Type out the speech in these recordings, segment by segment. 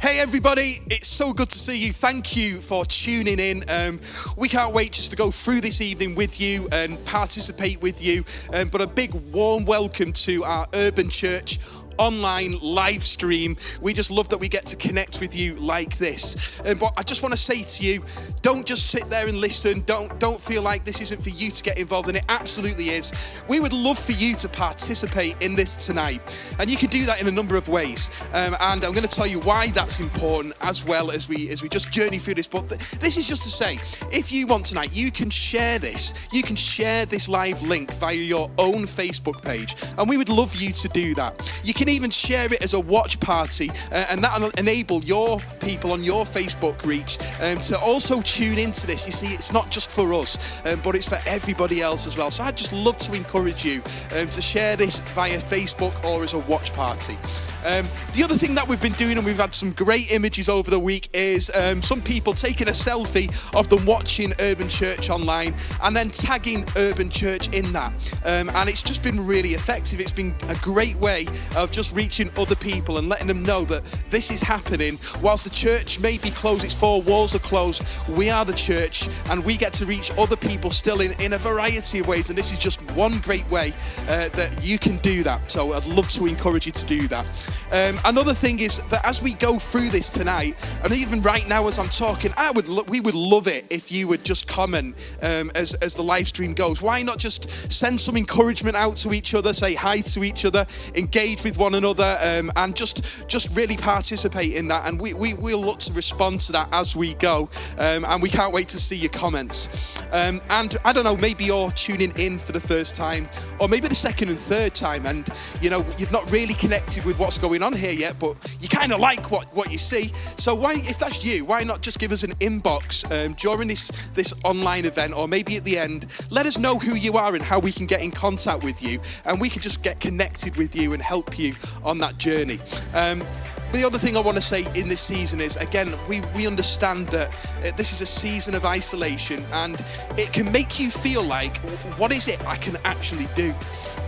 Hey everybody, it's so good to see you. Thank you for tuning in. We can't wait just to go through this evening with you and participate with you. But a big warm welcome to our Urban Church online live stream. We just love that we get to connect with you like this. But I just want to say to you, don't just sit there and listen. Don't feel like this isn't for you to get involved in. It absolutely is. We would love for you to participate in this tonight. And you can do that in a number of ways. And I'm going to tell you why that's important as well as we just journey through this. But this is just to say, if you want tonight, you can share this. You can share this live link via your own Facebook page. And we would love you to do that. You can even share it as a watch party, and that'll enable your people on your Facebook reach to also tune into this. You see, it's not just for us, but it's for everybody else as well. So I'd just love to encourage you to share this via Facebook or as a watch party. The other thing that we've been doing, and we've had some great images over the week, is some people taking a selfie of them watching Urban Church online and then tagging Urban Church in that. And it's just been really effective. It's been a great way of just reaching other people and letting them know that this is happening. Whilst the church may be closed, its four walls are closed, we are the church and we get to reach other people still in a variety of ways. And this is just one great way that you can do that. So I'd love to encourage you to do that. Another thing is that as we go through this tonight, and even right now as I'm talking, we would love it if you would just comment as the live stream goes. Why not just send some encouragement out to each other, say hi to each other, engage with one another, and just really participate in that. And we'll look to respond to that as we go. And we can't wait to see your comments. And I don't know, maybe you're tuning in for the first time, or maybe the second and third time, and you've not really connected with what's going on here yet, but you kind of like what you see. So why, if that's you, why not just give us an inbox during this online event, or maybe at the end, let us know who you are and how we can get in contact with you, and we can just get connected with you and help you on that journey. The other thing I want to say in this season is, again, we understand that this is a season of isolation, and it can make you feel like, what is it I can actually do?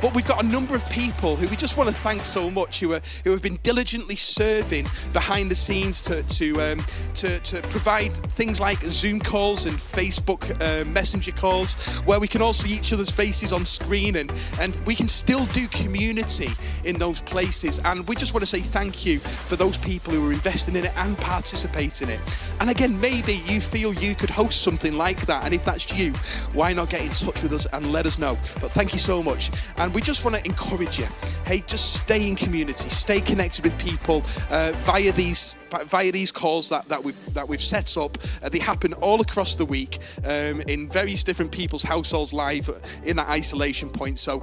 But we've got a number of people who we just want to thank so much, who have been diligently serving behind the scenes to provide things like Zoom calls and Facebook Messenger calls, where we can all see each other's faces on screen, and we can still do community in those places. And we just want to say thank you for those people who are investing in it and participating in it. And again, maybe you feel you could host something like that, and if that's you, why not get in touch with us and let us know? But thank you so much. And we just want to encourage you, hey, just stay in community, stay connected with people via these calls that we've set up. They happen all across the week in various different people's households live in that isolation point. So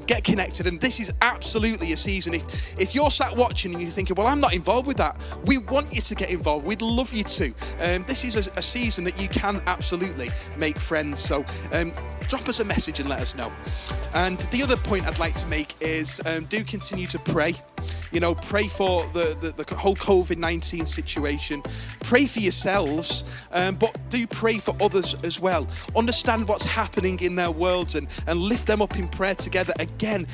get connected, and this is absolutely a season. If you're sat watching and you're thinking, well, I'm not involved with that, we want you to get involved. We'd love you to. This is a season that you can absolutely make friends. So drop us a message and let us know. And the other point I'd like to make is do continue to pray. Pray for the whole COVID-19 situation. Pray for yourselves, but do pray for others as well. Understand what's happening in their worlds and lift them up in prayer together. Again,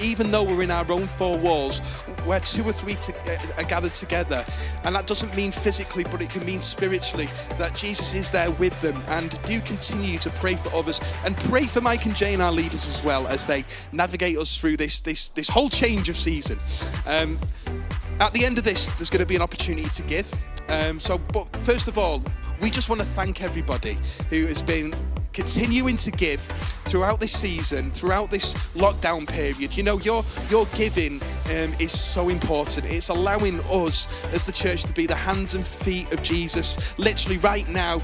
even though we're in our own four walls, where two or three are gathered together, and that doesn't mean physically, but it can mean spiritually, that Jesus is there with them. And do continue to pray for others, and pray for Mike and Jane, our leaders, as well, as they navigate us through this whole change of season. At the end of this, there's going to be an opportunity to give. But first of all, we just want to thank everybody who has been continuing to give throughout this season, throughout this lockdown period. Your giving is so important. It's allowing us as the church to be the hands and feet of Jesus. Literally right now,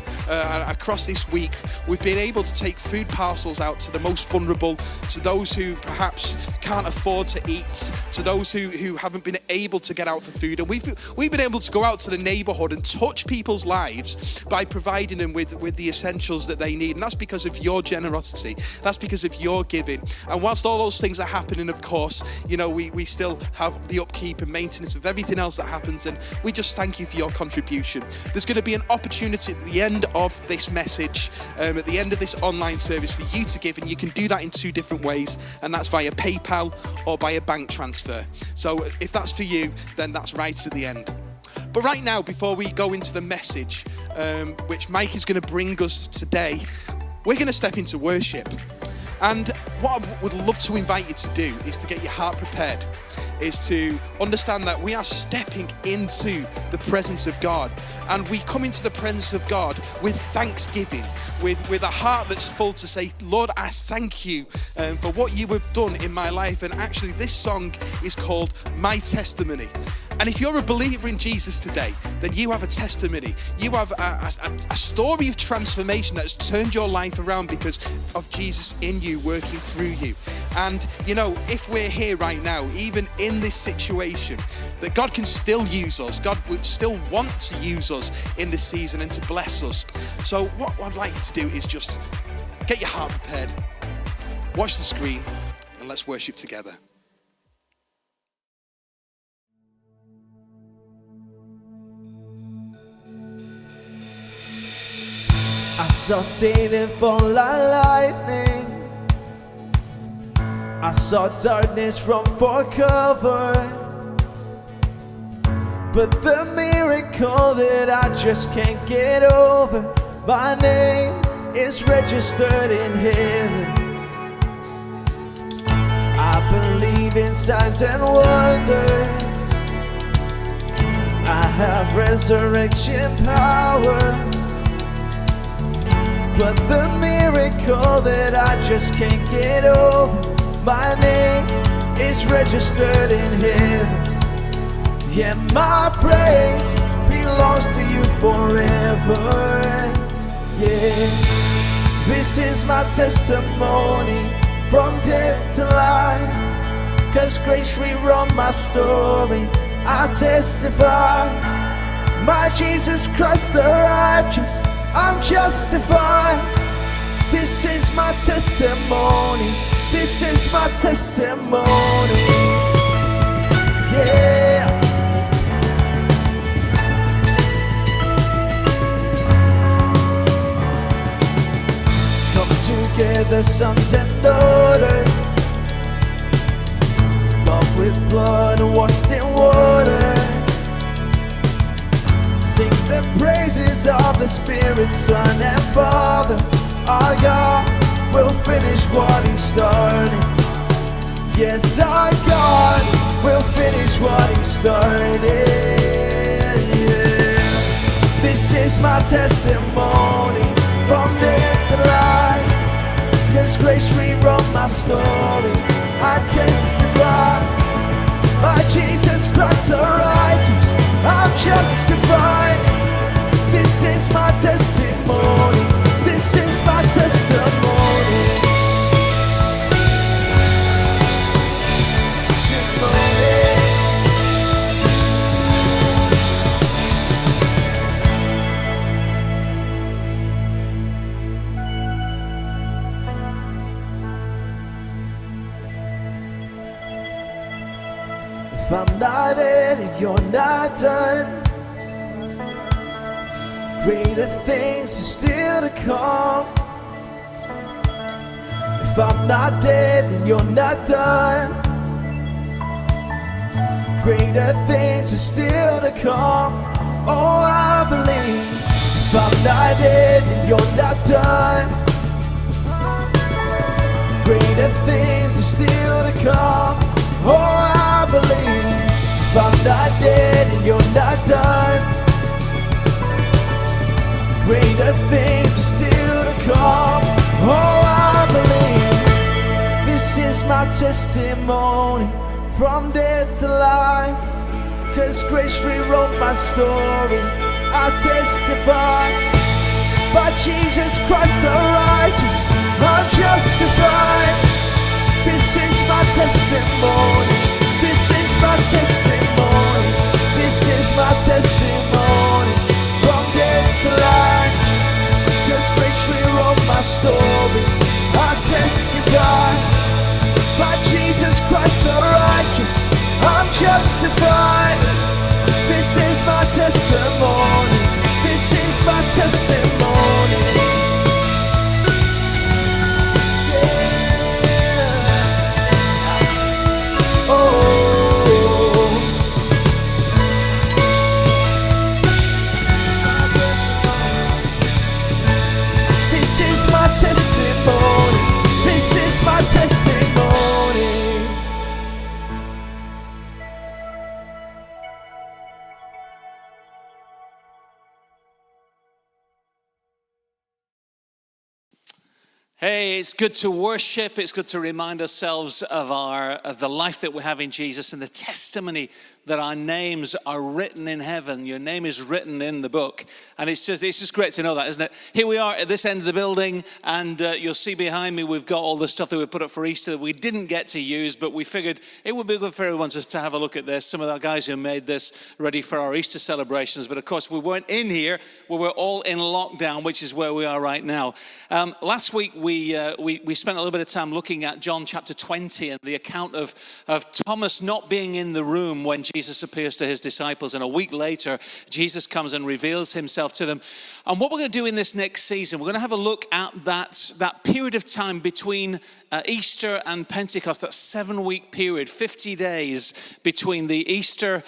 across this week, we've been able to take food parcels out to the most vulnerable, to those who perhaps can't afford to eat, to those who haven't been able to get out for food. And we've been able to go out to the neighborhood and touch people's lives by providing them with the essentials that they need. And that's because of your generosity. That's because of your giving. And whilst all those things are happening, of course, we still have the upkeep and maintenance of everything else that happens. And we just thank you for your contribution. There's going to be an opportunity at the end of this message, at the end of this online service, for you to give. And you can do that in two different ways. And that's via PayPal or by a bank transfer. So if that's for you, then that's right at the end. But right now, before we go into the message, which Mike is going to bring us today, we're going to step into worship. And what I would love to invite you to do is to get your heart prepared, is to understand that we are stepping into the presence of God. And we come into the presence of God with thanksgiving, with a heart that's full to say, Lord, I thank you for what you have done in my life. And actually, this song is called My Testimony. And if you're a believer in Jesus today, then you have a testimony. You have a story of transformation that has turned your life around because of Jesus in you, working through you. And, you know, if we're here right now, even in this situation, that God can still use us. God would still want to use us in this season and to bless us. So what I'd like you to do is just get your heart prepared, watch the screen, and let's worship together. I saw Satan fall like lightning. I saw darkness run for cover. But the miracle that I just can't get over, my name is registered in heaven. I believe in signs and wonders. I have resurrection power. But the miracle that I just can't get over, my name is registered in heaven. Yeah, my praise belongs to you forever. Yeah, this is my testimony from death to life. 'Cause grace rewrote my story, I testify. My Jesus Christ the righteous, I'm justified. This is my testimony. This is my testimony. Yeah. Come together, sons and daughters, bought with blood and washed in water. Sing the praises of the Spirit, Son and Father. Our God will finish what He started. Yes, our God will finish what He started. Yeah. This is my testimony from death to life. 'Cause grace rewrote my story, I testify. By Jesus Christ the righteous, I'm justified. This is my testimony. This is my testimony. If I'm not in and you're not done, greater things are still to come. If I'm not dead and you're not done, greater things are still to come. Oh, I believe. If I'm not dead and you're not done, greater things are still to come. Oh, I believe. If I'm not dead and you're not done, greater things are still to come. Oh, I believe. This is my testimony from death to life. 'Cause grace rewrote my story, I testify. By Jesus Christ the righteous, I'm justified. This is my testimony. This is my testimony. This is my testimony from death to life. 'Cause grace rewrote my story, I testify. By Jesus Christ the righteous, I'm justified. This is my testimony. This is my testimony. Yeah. Oh. Hey, it's good to worship. It's good to remind ourselves of the life that we have in Jesus and the testimony that our names are written in heaven. Your name is written in the book. And it's just great to know that, isn't it? Here we are at this end of the building, and you'll see behind me we've got all the stuff that we put up for Easter that we didn't get to use, but we figured it would be good for everyone just to have a look at this. Some of our guys who made this ready for our Easter celebrations, but of course we weren't in here. We were all in lockdown, which is where we are right now. Last week we spent a little bit of time looking at John chapter 20 and the account of Thomas not being in the room when Jesus appears to his disciples, and a week later Jesus comes and reveals himself to them. And what we're going to do in this next season, we're going to have a look at that period of time between Easter and Pentecost, that 7-week period, 50 days between the Easter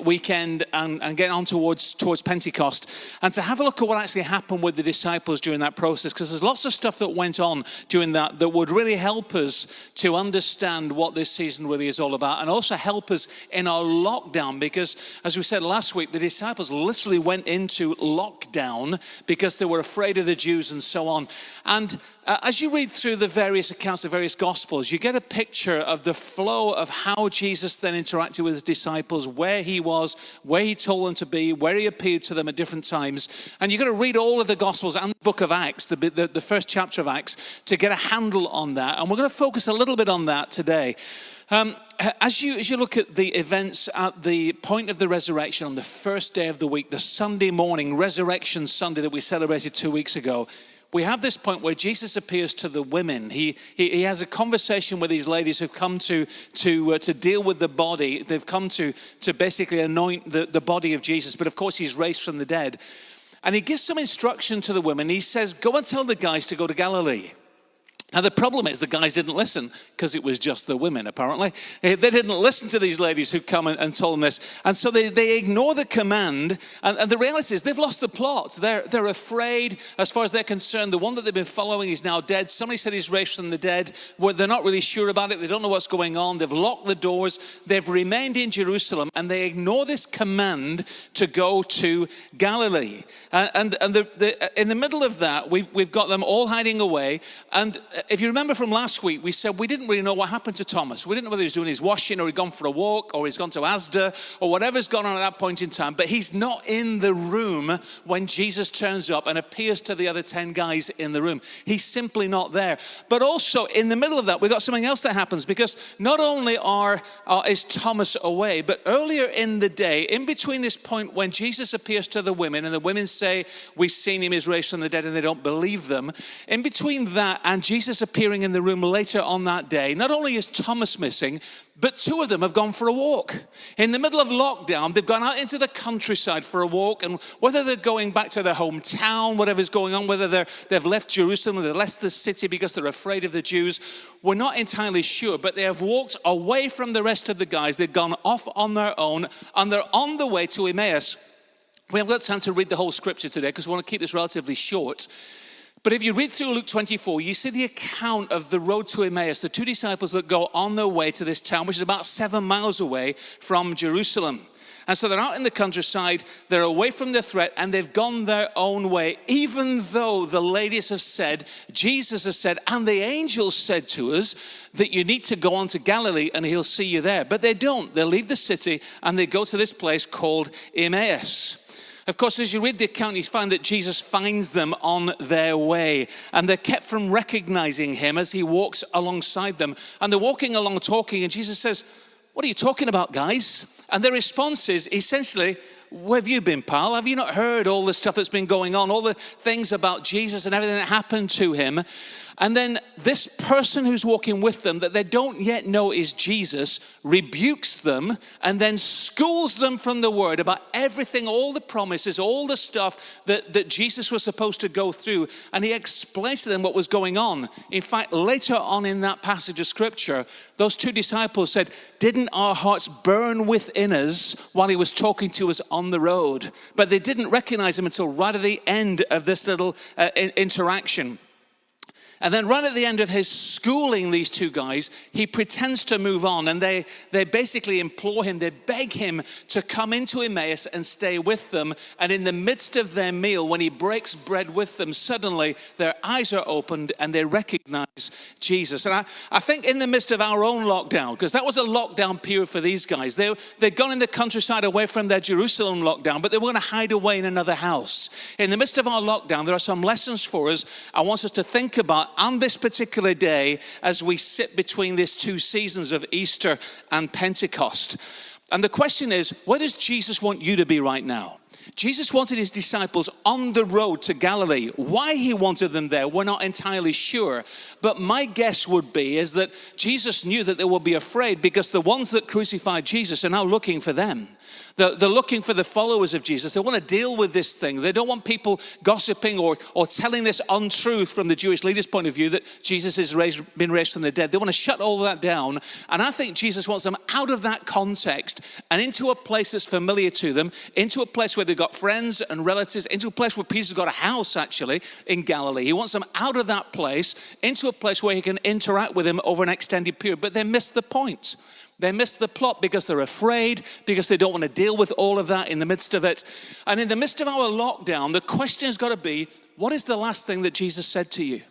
weekend and getting on towards Pentecost, and to have a look at what actually happened with the disciples during that process, because there's lots of stuff that went on during that would really help us to understand what this season really is all about, and also help us in our lockdown, because as we said last week, the disciples literally went into lockdown because they were afraid of the Jews and so on. And as you read through the various accounts, the various Gospels, you get a picture of the flow of how Jesus then interacted with his disciples, where he was, where he told them to be, where he appeared to them at different times. And you've got to read all of the Gospels and the book of Acts, the first chapter of Acts, to get a handle on that. And we're going to focus a little bit on that today. As you look at the events at the point of the resurrection on the first day of the week, the Sunday morning, Resurrection Sunday that we celebrated 2 weeks ago, we have this point where Jesus appears to the women. He has a conversation with these ladies who've come to deal with the body. They've come to basically anoint the body of Jesus, but of course he's raised from the dead. And he gives some instruction to the women. He says, go and tell the guys to go to Galilee. Now, the problem is the guys didn't listen because it was just the women, apparently. They didn't listen to these ladies who come and told them this. And so they ignore the command. And the reality is they've lost the plot. They're afraid as far as they're concerned. The one that they've been following is now dead. Somebody said he's raised from the dead. Well, they're not really sure about it. They don't know what's going on. They've locked the doors. They've remained in Jerusalem. And they ignore this command to go to Galilee. And in the middle of that, we've got them all hiding away. And if you remember from last week, we said we didn't really know what happened to Thomas. We didn't know whether he was doing his washing or he'd gone for a walk or he's gone to Asda or whatever's gone on at that point in time. But he's not in the room when Jesus turns up and appears to the other 10 guys in the room. He's simply not there. But also in the middle of that, we've got something else that happens, because not only is Thomas away, but earlier in the day, in between this point when Jesus appears to the women and the women say, we've seen him, he's raised from the dead, and they don't believe them. In between that and Jesus appearing in the room later on that day, not only is Thomas missing, but 2 of them have gone for a walk. In the middle of lockdown, they've gone out into the countryside for a walk, and whether they're going back to their hometown, whatever's going on, whether they've left Jerusalem or they've left the city because they're afraid of the Jews, we're not entirely sure, but they have walked away from the rest of the guys. They've gone off on their own, and they're on the way to Emmaus. We haven't got time to read the whole scripture today because we want to keep this relatively short. But if you read through Luke 24, you see the account of the road to Emmaus, the 2 disciples that go on their way to this town, which is about 7 miles away from Jerusalem. And so they're out in the countryside, they're away from the threat, and they've gone their own way, even though the ladies have said, Jesus has said, and the angels said to us that you need to go on to Galilee and he'll see you there. But they don't. They leave the city and they go to this place called Emmaus. Of course, as you read the account, you find that Jesus finds them on their way, and they're kept from recognizing him as he walks alongside them. And they're walking along talking, and Jesus says, what are you talking about, guys? And their response is essentially, where have you been, pal? Have you not heard all the stuff that's been going on, all the things about Jesus and everything that happened to him? And then this person who's walking with them that they don't yet know is Jesus rebukes them and then schools them from the word about everything, all the promises, all the stuff that Jesus was supposed to go through. And he explains to them what was going on. In fact, later on in that passage of scripture, those 2 disciples said, didn't our hearts burn within us while he was talking to us on the road? But they didn't recognize him until right at the end of this little interaction. And then right at the end of his schooling these two guys, he pretends to move on, and they basically implore him, they beg him to come into Emmaus and stay with them. And in the midst of their meal, when he breaks bread with them, suddenly their eyes are opened and they recognize Jesus. And I think in the midst of our own lockdown, because that was a lockdown period for these guys, they'd gone in the countryside away from their Jerusalem lockdown, but they were going to hide away in another house. In the midst of our lockdown, there are some lessons for us I want us to think about on this particular day as we sit between these two seasons of Easter and Pentecost. And the question is, where does Jesus want you to be right now? Jesus wanted his disciples on the road to Galilee. Why he wanted them there, we're not entirely sure. But my guess would be is that Jesus knew that they would be afraid because the ones that crucified Jesus are now looking for them. They're looking for the followers of Jesus. They want to deal with this thing. They don't want people gossiping or telling this untruth from the Jewish leaders' point of view that Jesus has been raised from the dead. They want to shut all that down. And I think Jesus wants them out of that context and into a place that's familiar to them, into a place where they've got friends and relatives, into a place where Peter's got a house actually in Galilee. He wants them out of that place into a place where he can interact with them over an extended period. But they missed the point. They miss the plot because they're afraid, because they don't want to deal with all of that in the midst of it. And in the midst of our lockdown, the question has got to be, what is the last thing that Jesus said to you?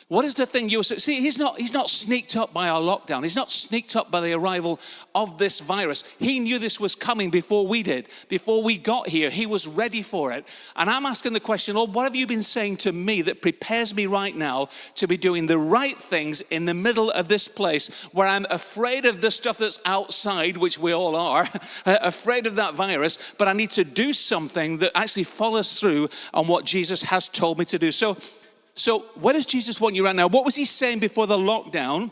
What is the thing you see? He's not sneaked up by our lockdown. He's not sneaked up by the arrival of this virus. He knew this was coming before we did. Before we got here, he was ready for it. And I'm asking the question, Lord, what have you been saying to me that prepares me right now to be doing the right things in the middle of this place where I'm afraid of the stuff that's outside, which we all are, afraid of that virus, but I need to do something that actually follows through on what Jesus has told me to do. So where does Jesus want you right now? What was he saying before the lockdown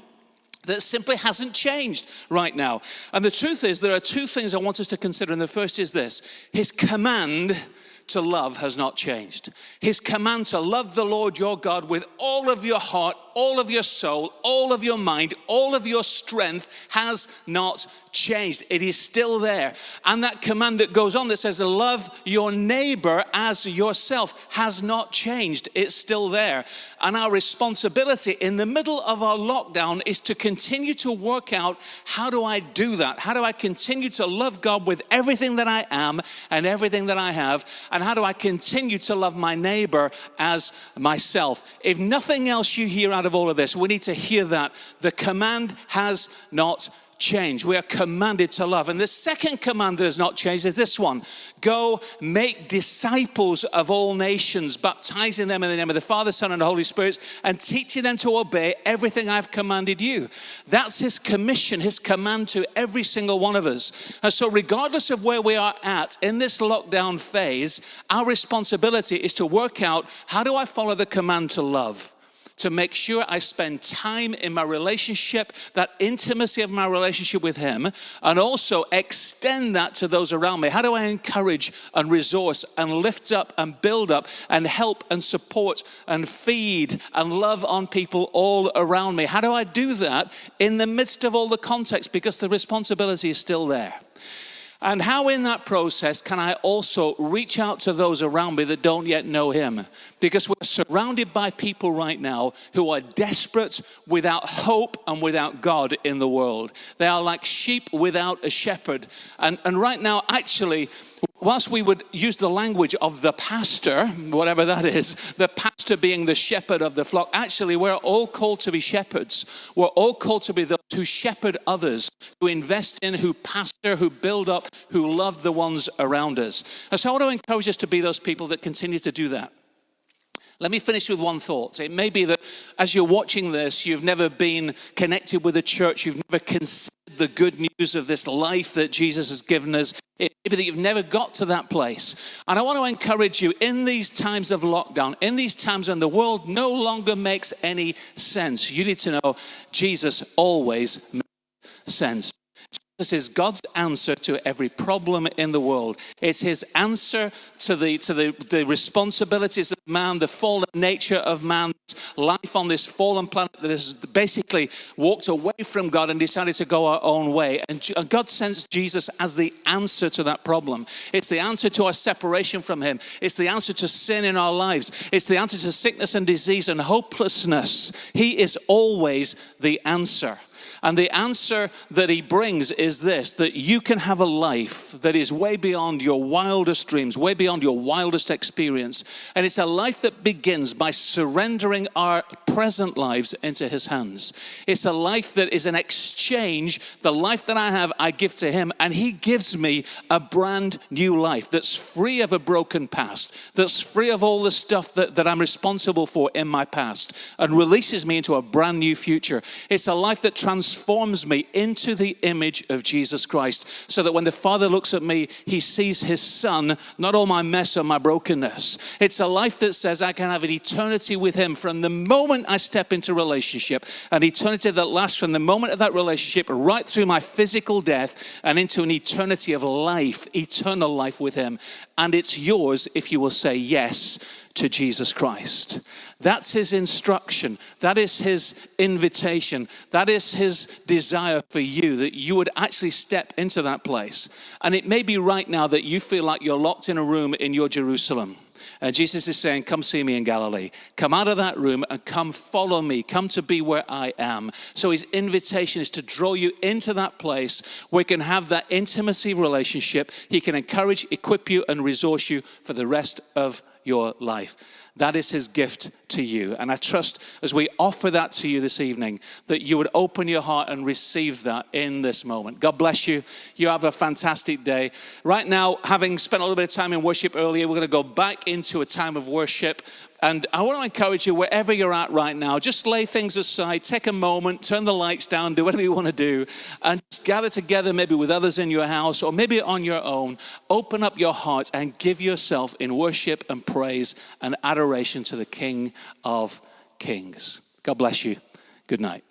that simply hasn't changed right now? And the truth is, there are two things I want us to consider. And the first is this: his command to love has not changed. His command to love the Lord your God with all of your heart, all of your soul, all of your mind, all of your strength has not changed. It is still there. And that command that goes on that says love your neighbor as yourself has not changed. It's still there. And our responsibility in the middle of our lockdown is to continue to work out, how do I do that? How do I continue to love God with everything that I am and everything that I have? And how do I continue to love my neighbor as myself? If nothing else you hear out of all of this, we need to hear that the command has not changed. We are commanded to love. And the second command that has not changed is this one: go make disciples of all nations, baptizing them in the name of the Father, Son, and the Holy Spirit, and teaching them to obey everything I've commanded you. That's his commission, his command to every single one of us. And so regardless of where we are at in this lockdown phase, our responsibility is to work out, how do I follow the command to love? To make sure I spend time in my relationship, that intimacy of my relationship with him, and also extend that to those around me. How do I encourage and resource and lift up and build up and help and support and feed and love on people all around me? How do I do that in the midst of all the context? Because the responsibility is still there. And how in that process can I also reach out to those around me that don't yet know him? Because we're surrounded by people right now who are desperate, without hope and without God in the world. They are like sheep without a shepherd. And right now, actually, whilst we would use the language of the pastor, whatever that is, the pastor being the shepherd of the flock, actually we're all called to be shepherds. We're all called to be those who shepherd others, who invest in, who pastor, who build up, who love the ones around us. And so I want to encourage us to be those people that continue to do that. Let me finish with one thought. It may be that as you're watching this, you've never been connected with a church, you've never considered the good news of this life that Jesus has given us. It may be that you've never got to that place. And I want to encourage you, in these times of lockdown, in these times when the world no longer makes any sense, you need to know Jesus always makes sense. This is God's answer to every problem in the world. It's his answer to the responsibilities of man, the fallen nature of man life on this fallen planet that has basically walked away from God and decided to go our own way. And God sends Jesus as the answer to that problem. It's the answer to our separation from him. It's the answer to sin in our lives. It's the answer to sickness and disease and hopelessness. He is always the answer. And the answer that he brings is this, that you can have a life that is way beyond your wildest dreams, way beyond your wildest experience. And it's a life that begins by surrendering our present lives into his hands. It's a life that is an exchange. The life that I have, I give to him, and he gives me a brand new life that's free of a broken past, that's free of all the stuff that I'm responsible for in my past, and releases me into a brand new future. It's a life that transforms me into the image of Jesus Christ, so that when the Father looks at me, he sees his Son, not all my mess or my brokenness. It's a life that says I can have an eternity with him from the moment I step into relationship, an eternity that lasts from the moment of that relationship right through my physical death and into an eternity of life, eternal life with him. And it's yours if you will say yes to Jesus Christ. That's his instruction. That is his invitation. That is his desire for you, that you would actually step into that place. And it may be right now that you feel like you're locked in a room in your Jerusalem. Jesus is saying, come see me in Galilee. Come out of that room and come follow me. Come to be where I am. So his invitation is to draw you into that place where you can have that intimacy relationship. He can encourage, equip you, and resource you for the rest of your life. That is his gift to you. And I trust as we offer that to you this evening, that you would open your heart and receive that in this moment. God bless you. You have a fantastic day. Right now, having spent a little bit of time in worship earlier, we're going to go back into a time of worship. And I want to encourage you, wherever you're at right now, just lay things aside, take a moment, turn the lights down, do whatever you want to do, and just gather together maybe with others in your house or maybe on your own. Open up your heart and give yourself in worship and praise and adoration to the King of Kings. God bless you. Good night.